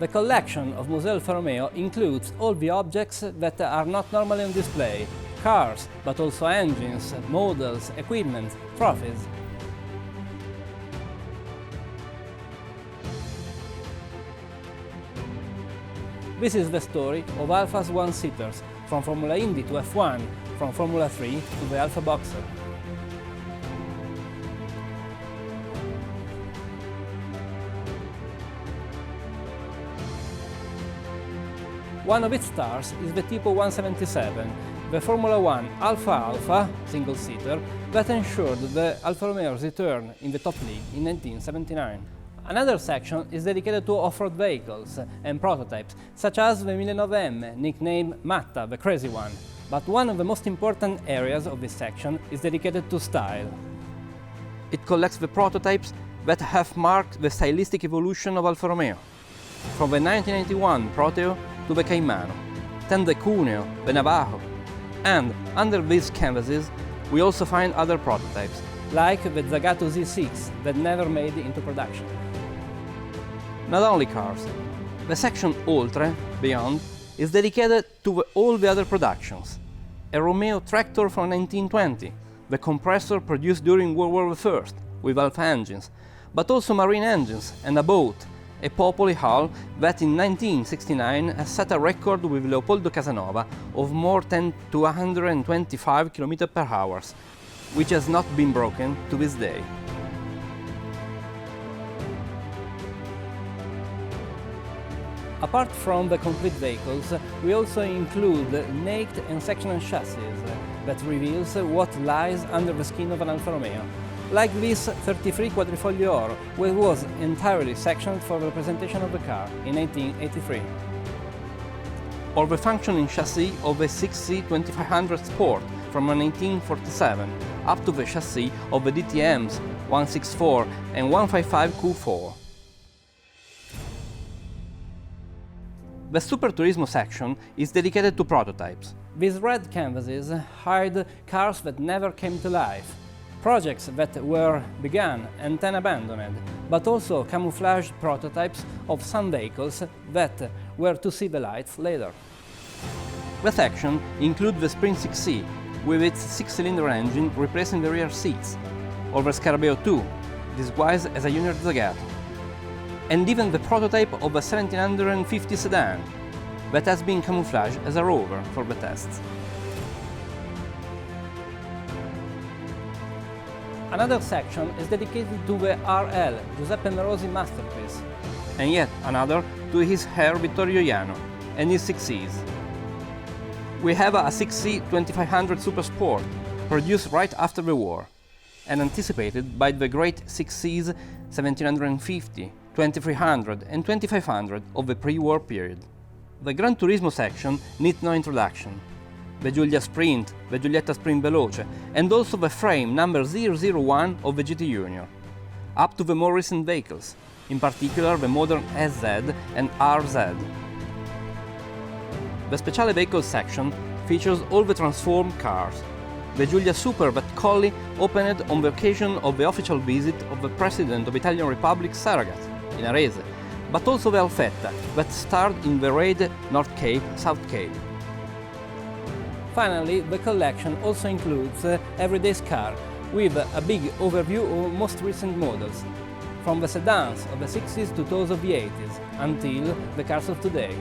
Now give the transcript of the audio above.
The collection of Museo Alfa Romeo includes all the objects that are not normally on display, cars, but also engines, models, equipment, trophies. This is the story of Alfa's one-seaters, from Formula Indy to F1, from Formula 3 to the Alfa Boxer. One of its stars is the Tipo 177, the Formula 1 Alfa Alfa single-seater that ensured the Alfa Romeo's return in the top league in 1979. Another section is dedicated to off-road vehicles and prototypes, such as the 1009M, nicknamed Matta, the crazy one. But one of the most important areas of this section is dedicated to style. It collects the prototypes that have marked the stylistic evolution of Alfa Romeo, from the 1981 Proteo to the Caimano, then the Cuneo, the Navajo, and under these canvases we also find other prototypes, like the Zagato Z6 that never made it into production. Not only cars, the section Oltre, beyond, is dedicated to all the other productions. A Romeo tractor from 1920, the compressor produced during World War I with Alfa engines, but also marine engines and a boat, a Popoli hull that in 1969 has set a record with Leopoldo Casanova of more than 225 km/h, which has not been broken to this day. Apart from the complete vehicles, we also include naked and sectional chassis that reveals what lies under the skin of an Alfa Romeo, like this 33 Quadrifoglio Oro, which was entirely sectioned for the representation of the car in 1983. Or the functioning chassis of the 6C 2500 Sport from 1947, up to the chassis of the DTMs 164 and 155 Q4. The Super Turismo section is dedicated to prototypes. These red canvases hide cars that never came to life, projects that were begun and then abandoned, but also camouflaged prototypes of some vehicles that were to see the lights later. The section includes the Sprint 6C, with its 6-cylinder engine replacing the rear seats, or the Scarabeo 2, disguised as a Junior Zagato, and even the prototype of a 1750 sedan that has been camouflaged as a rover for the tests. Another section is dedicated to the RL Giuseppe Merosi masterpiece, and yet another to his heir Vittorio Iano and his 6Cs. We have a 6C 2500 Super Sport, produced right after the war, and anticipated by the great 6Cs 1750, 2300 and 2500 of the pre-war period. The Gran Turismo section needs no introduction. The Giulia Sprint, the Giulietta Sprint Veloce, and also the frame number 001 of the GT Junior, up to the more recent vehicles, in particular the modern SZ and RZ. The Speciale Vehicles section features all the transformed cars. The Giulia Super that Colli opened on the occasion of the official visit of the President of the Italian Republic Saragat, in Arese, but also the Alfetta that starred in the raid North Cape, South Cape. Finally, the collection also includes Everyday's car, with a big overview of most recent models, from the sedans of the 60s to those of the 80s, until the cars of today.